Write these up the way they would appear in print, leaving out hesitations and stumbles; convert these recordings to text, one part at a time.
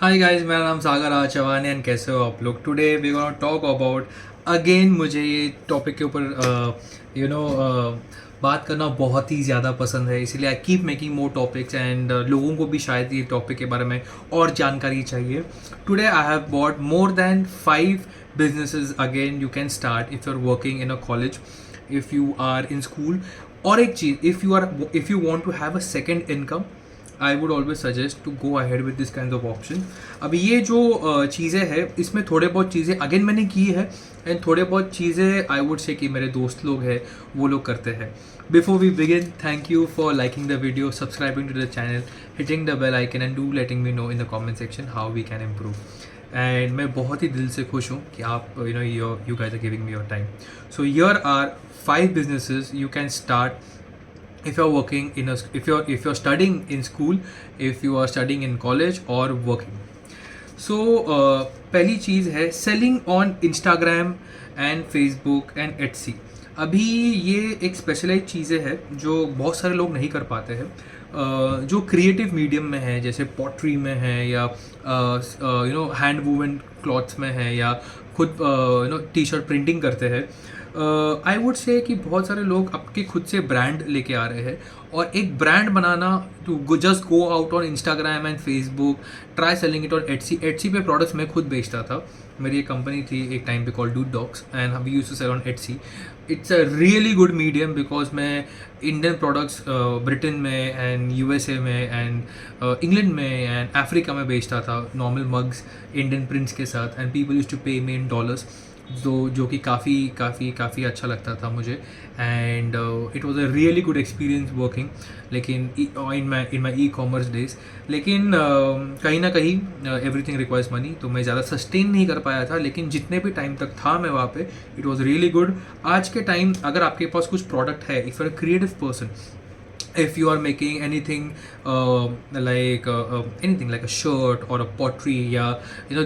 Hi guys, मेरा नाम सागर राज चौहान है एंड कैसे हो आप लोग। Today we gonna talk about again. मुझे ये टॉपिक के ऊपर बात करना बहुत ही ज़्यादा पसंद है, इसीलिए I keep making more topics and लोगों को भी शायद ये टॉपिक के बारे में और जानकारी चाहिए। Today I have bought more than 5 businesses again you can start if you're working in a college, if you are in school। और एक चीज़, if you want to have a second income, I would always suggest to go ahead with this kind of option. अब ये जो चीज़ें हैं इसमें थोड़े बहुत चीज़ें अगेन मैंने की है एंड थोड़े बहुत चीज़ें आई वुड से कि मेरे दोस्त लोग हैं वो लोग करते हैं। Before we begin, thank you for liking the video, subscribing to the channel, hitting the bell icon and do letting me know in the comment section how we can improve. And मैं बहुत ही दिल से खुश हूँ कि आप you guys are giving me your time. So here are 5 businesses you can start if you're working in a if you're studying in school, if you are studying in college or working। so पहली चीज़ है selling on Instagram and Facebook and Etsy. अभी ये एक specialise चीज़ें हैं जो बहुत सारे लोग नहीं कर पाते हैं। जो क्रिएटिव मीडियम में है, जैसे पॉटरी में है या हैंड वूवन क्लॉथ्स में है या खुद टी शर्ट प्रिंटिंग करते हैं। आई वुड से कि बहुत सारे लोग आपके खुद से ब्रांड लेके आ रहे हैं और एक ब्रांड बनाना to just go out on Instagram and Facebook, try selling it on Etsy. Etsy पे प्रोडक्ट्स मैं खुद बेचता था, मेरी एक कंपनी थी एक टाइम पे called Dude Dogs and we used to sell on Etsy. It's a really good medium because मैं इंडियन प्रोडक्ट्स ब्रिटेन में एंड यूएसए में एंड इंग्लैंड में एंड अफ्रीका में बेचता था, नॉर्मल मग्स इंडियन प्रिंट्स के साथ, एंड पीपल यूज्ड टू पे मी इन डॉलर्स, जो कि काफ़ी अच्छा लगता था मुझे। And it was a really good experience working, लेकिन इन माई ई कॉमर्स डेज। लेकिन कहीं ना कहीं एवरीथिंग रिक्वायर्स मनी, तो मैं ज़्यादा सस्टेन नहीं कर पाया था, लेकिन जितने भी टाइम तक था मैं वहाँ पे, इट वॉज रियली गुड। आज के टाइम अगर आपके पास कुछ प्रोडक्ट है, if you are a creative person, if you are making anything anything like a shirt or a pottery, या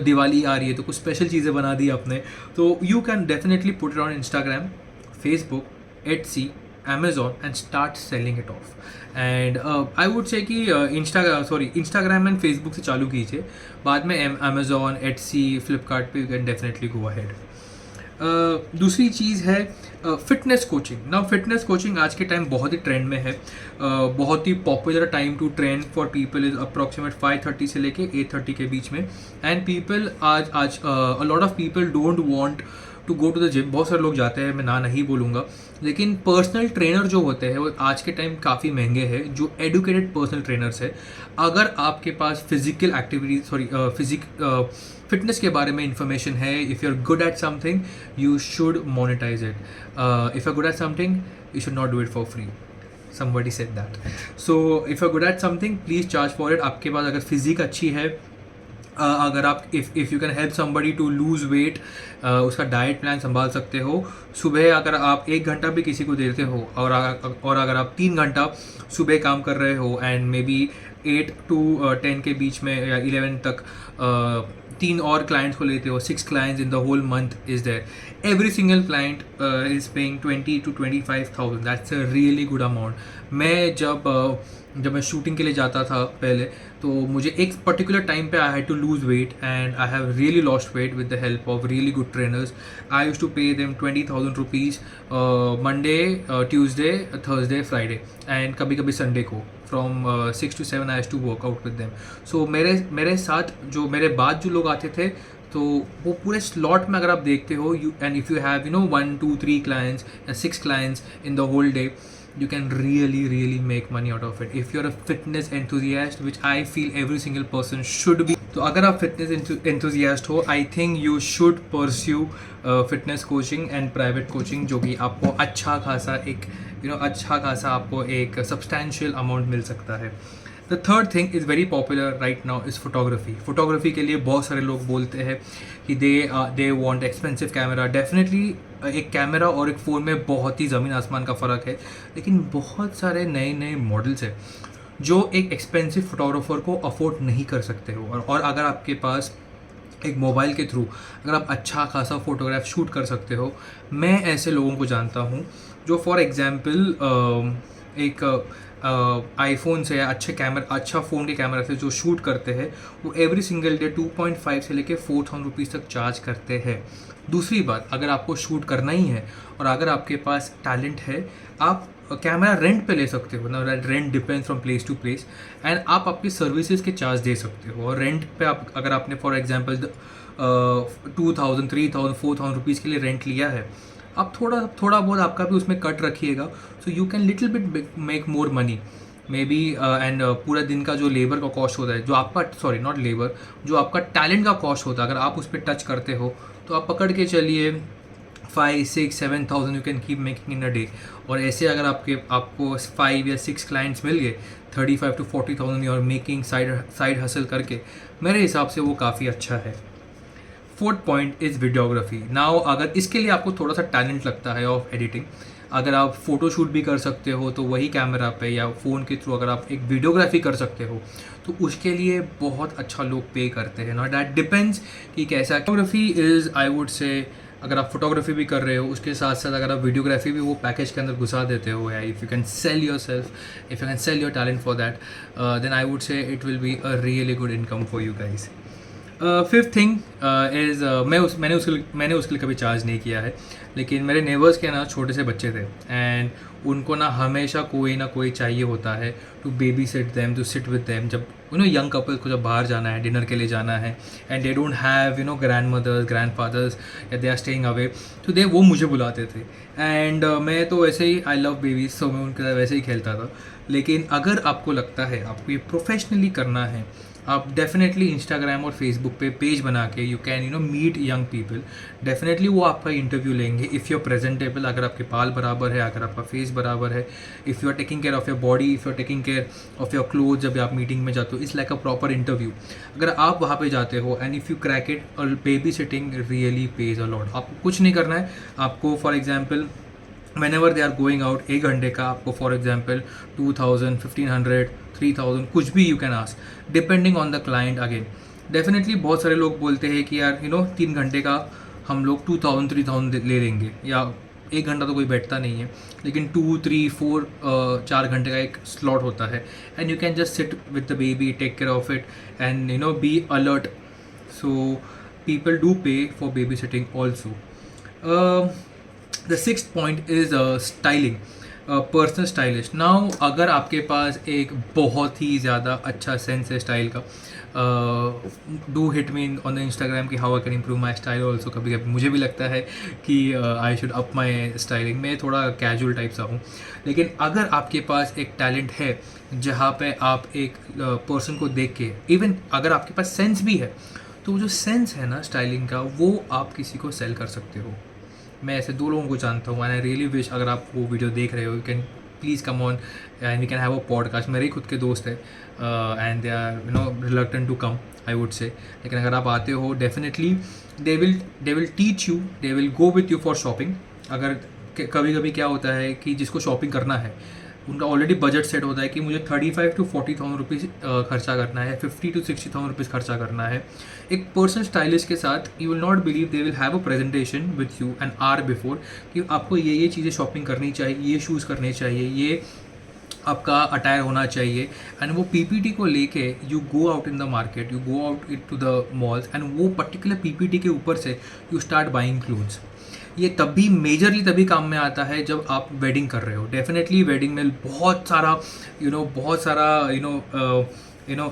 दिवाली आ रही है तो कुछ स्पेशल चीज़ें बना दी आपने, तो you can definitely put it on Instagram, Facebook, Etsy, Amazon and start selling it off। and I would say कि Instagram and Facebook से चालू कीजिए, बाद में Amazon, Etsy, Flipkart पे you can definitely go ahead। दूसरी चीज़ है fitness coaching. Now fitness coaching आज के टाइम बहुत ही ट्रेंड में है। बहुत ही popular time to train for people is approximate 5:30 से लेके 8:30 के बीच में। एंड पीपल आज a lot of people don't want to go to the gym. बहुत सारे लोग जाते हैं, मैं ना नहीं बोलूँगा, लेकिन पर्सनल ट्रेनर जो होते हैं वो आज के टाइम काफ़ी महंगे हैं, जो एडुकेटेड पर्सनल ट्रेनर्स है। अगर आपके पास फिजिकल एक्टिविटी फिटनेस के बारे में इंफॉर्मेशन है, if you are good at something you should monetise it. If you are good at something you should not do it for free. somebody said that। so if you're good at something please charge for it। आपके पास अगर physique अच्छी है, अगर आप if you can help somebody to lose weight, उसका diet plan संभाल सकते हो। सुबह अगर आप 1 घंटा भी किसी को देते हो और अगर आप 3 घंटा सुबह काम कर रहे हो एंड मे बी 8 to 10 के बीच में या 11 तक 3 और क्लाइंट्स को लेते हो, 6 clients in the whole month is there, every single client is paying 20 to 25,000। that's a really good amount। मैं जब मैं शूटिंग के लिए जाता था पहले, तो मुझे एक पर्टिकुलर टाइम पे I had to lose weight and I have really lost weight with the help of really good trainers. I use to pay them 20,000 rupees Monday, Tuesday, Thursday, Friday and कभी कभी Sunday को। From 6 to 7 I has to work out with them. So मेरे साथ जो मेरे बाद जो लोग आते थे, तो वो पूरे स्लॉट में अगर आप देखते हो, you and if you have 1, 2, 3 clients या 6 clients in the whole day, you can really make money out of it if you're a fitness enthusiast, which I feel every single person should be। तो अगर आप fitness enthusiast हो, I think you should pursue fitness coaching and private coaching, जो कि आपको अच्छा खासा आपको एक substantial amount मिल सकता है। The third thing is very popular right now is photography. Photography के लिए बहुत सारे लोग बोलते हैं कि they want expensive camera. Definitely एक कैमरा और एक फ़ोन में बहुत ही ज़मीन आसमान का फ़र्क है, लेकिन बहुत सारे नए मॉडल्स हैं जो एक एक्सपेंसिव फोटोग्राफर को अफोर्ड नहीं कर सकते हो। और अगर आपके पास एक मोबाइल के थ्रू अगर आप अच्छा खासा फ़ोटोग्राफ शूट कर सकते हो, मैं ऐसे लोगों को जानता हूँ जो फॉर एग्ज़ाम्पल एक आईफोन से या अच्छा फ़ोन के कैमरा से जो शूट करते हैं वो एवरी सिंगल डे 2.5 से लेके 4,000 रुपीज़ तक चार्ज करते हैं। दूसरी बात, अगर आपको शूट करना ही है और अगर आपके पास टैलेंट है, आप कैमरा रेंट पे ले सकते हो ना। Rent depends from place to place and आप आपकी सर्विसेज के चार्ज दे सकते हो। और रेंट पे आप अगर आपने फॉर एग्जांपल 2,000 3,000 4,000 रुपीज़ के लिए रेंट लिया है, आप थोड़ा बहुत आपका भी उसमें कट रखिएगा, so you can little bit make more money may be. And पूरा दिन का जो लेबर का कॉस्ट होता है, जो आपका सॉरी नॉट लेबर, जो आपका टैलेंट का कॉस्ट होता है, अगर आप उस पर टच करते हो तो आप पकड़ के चलिए 5 6 7,000 you can keep making in a day. और ऐसे अगर आपको 5 या 6 क्लाइंट्स मिल गए 35 to 40,000 you are making side hustle करके, मेरे हिसाब से वो काफ़ी अच्छा है। Fourth point is videography. Now अगर इसके लिए आपको थोड़ा सा टैलेंट लगता है ऑफ एडिटिंग, अगर आप फ़ोटोशूट भी कर सकते हो तो वही कैमरा पे या फ़ोन के थ्रू अगर आप एक वीडियोग्राफी कर सकते हो तो उसके लिए बहुत अच्छा लोग पे करते हैं ना। दैट डिपेंड्स कि कैसा। फोटोग्राफी इज़ आई वुड से, अगर आप फोटोग्राफी भी कर रहे हो उसके साथ साथ अगर आप वीडियोग्राफी भी वो पैकेज के अंदर घुसा देते हो, या if you can sell yourself, if you can sell your talent for that, then I would say it will be a really good income for you guys. Fifth thing is मैंने उसके लिए कभी charge नहीं किया है, लेकिन मेरे neighbours के ना छोटे से बच्चे थे एंड उनको ना हमेशा कोई ना कोई चाहिए होता है to babysit them, to sit with them. जब यंग कपल को जब बाहर जाना है, डिनर के लिए जाना है and they don't have grandmothers grandfathers या दे आर स्टेइंग अवे, तो वो मुझे बुलाते थे एंड मैं तो वैसे ही आई लव बेबीज, सो मैं उनके साथ वैसे ही खेलता था। लेकिन अगर आपको लगता है आपको ये प्रोफेशनली करना है, आप डेफिनेटली इंस्टाग्राम और फेसबुक पे पेज बना के you can meet young people. Definitely वो आपका इंटरव्यू लेंगे इफ़ यू आर प्रेजेंटेबल, अगर आपके बाल बराबर है, अगर आपका फेस बराबर है, if you are taking care of your body, if you are taking care of your cloth. जब आप मीटिंग में जाते हो it's like a proper interview. अगर आप वहाँ पे जाते हो and if you crack it, और baby sitting really pays a lot. आपको कुछ नहीं करना है, आपको for example whenever they are going out, 1 घंटे का आपको फॉर एग्जाम्पल 2,000 1,500 3,000 कुछ भी you can ask depending on the client. Again definitely बहुत सारे लोग बोलते हैं कि यार 3 घंटे का हम लोग 2,000 3,000 ले लेंगे, या 1 घंटा तो कोई बैठता नहीं है, लेकिन 2 3 4 4 घंटे का एक स्लॉट होता है and you can just sit with the baby, take care of it and be alert. So people do pay for baby sitting also. The sixth point is styling, personal stylist. Now अगर आपके पास एक बहुत ही ज़्यादा अच्छा sense है style का, do hit me on the Instagram कि how I can improve my style also. कभी कभी मुझे भी लगता है कि I should up my styling. मैं थोड़ा कैजुअल टाइप सा हूँ, लेकिन अगर आपके पास एक टैलेंट है जहाँ पे आप एक पर्सन को देख के, इवन अगर आपके पास सेंस भी है, तो वो जो सेंस है ना स्टाइलिंग का, वो आप किसी को सेल कर सकते हो। मैं ऐसे 2 लोगों को जानता हूँ एंड आई रियली विश, अगर आप वो वीडियो देख रहे हो, you can please come on and we can have a podcast. मेरे ही खुद के दोस्त है and they are reluctant to come I would say, लेकिन अगर आप आते हो definitely they will teach you, they will go with you for shopping. अगर कभी कभी क्या होता है कि जिसको शॉपिंग करना है उनका ऑलरेडी बजट सेट होता है कि मुझे 35 to 40,000 रुपीज़ खर्चा करना है, 50 to 60,000 रुपीज़ खर्चा करना है। एक पर्सनल स्टाइलिस्ट के साथ you will not believe, they will have a presentation with you an hour before कि आपको ये चीज़ें शॉपिंग करनी चाहिए, ये शूज़ करने चाहिए, ये आपका अटायर होना चाहिए। एंड वो पीपीटी को लेके you go out in the market, you go out to the malls and वो पर्टिकुलर पीपीटी के ऊपर से यू स्टार्ट बाइंग क्लोथ्स। ये तभी मेजरली तभी काम में आता है जब आप वेडिंग कर रहे हो। डेफिनेटली वेडिंग में बहुत सारा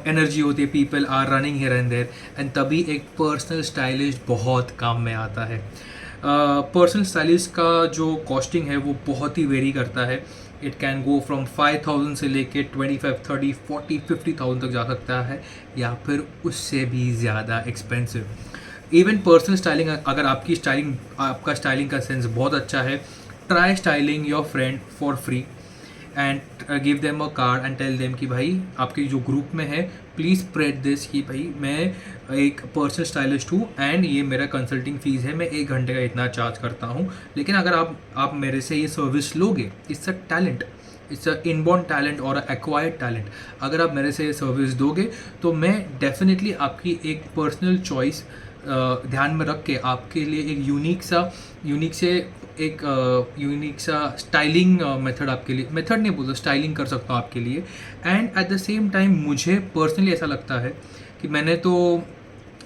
एनर्जी होती है, people are running here and there, and तभी एक पर्सनल स्टाइलिस्ट बहुत काम में आता है। पर्सनल स्टाइलिस्ट का जो कॉस्टिंग है वो बहुत ही वेरी करता है। इट कैन गो फ्रॉम 5,000 से लेके 25 30 40 50,000 तक जा सकता है, या फिर उससे भी ज़्यादा एक्सपेंसिव। इवन पर्सनल स्टाइलिंग, अगर आपका स्टाइलिंग का सेंस बहुत अच्छा है, try styling your friend for free and give them a card and tell them कि भाई आपके जो ग्रुप में है प्लीज़ स्प्रेड दिस कि भाई मैं एक पर्सनल स्टाइलिस्ट हूँ एंड ये मेरा कंसल्टिंग फ़ीस है, मैं 1 घंटे का इतना चार्ज करता हूँ। लेकिन अगर आप मेरे से ये सर्विस लोगे, it's a talent, it's a inborn talent और एक्वायर्ड टैलेंट। अगर आप मेरे से ये सर्विस दोगे तो मैं डेफिनेटली आपकी एक पर्सनल चॉइस ध्यान में रख के आपके लिए एक यूनिक सा स्टाइलिंग मेथड आपके लिए, मेथड नहीं बोलता, स्टाइलिंग कर सकता हूँ आपके लिए। And at the same time मुझे पर्सनली ऐसा लगता है कि मैंने तो,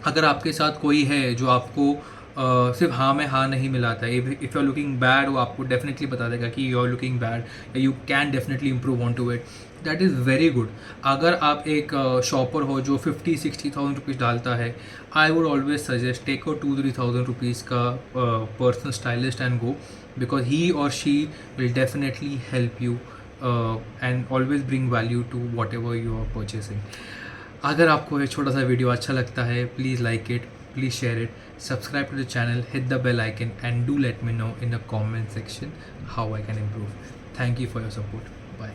अगर आपके साथ कोई है जो आपको सिर्फ हाँ में हाँ नहीं मिलाता है, if you are looking bad, वो आपको डेफिनेटली बता देगा कि यू आर लुकिंग बैड या you can definitely improve on to it, that is very good. अगर आप एक शॉपर हो जो 50-60,000 रुपीज़ डालता है, I would always suggest take a 2-3,000 rupees का personal stylist and go, because he और she will definitely help you and always bring value to whatever you are purchasing. अगर आपको ये छोटा सा वीडियो अच्छा लगता है, please like it, please share it, subscribe to the channel, hit the bell icon, and do let me know in the comment section how I can improve. Thank you for your support. Bye.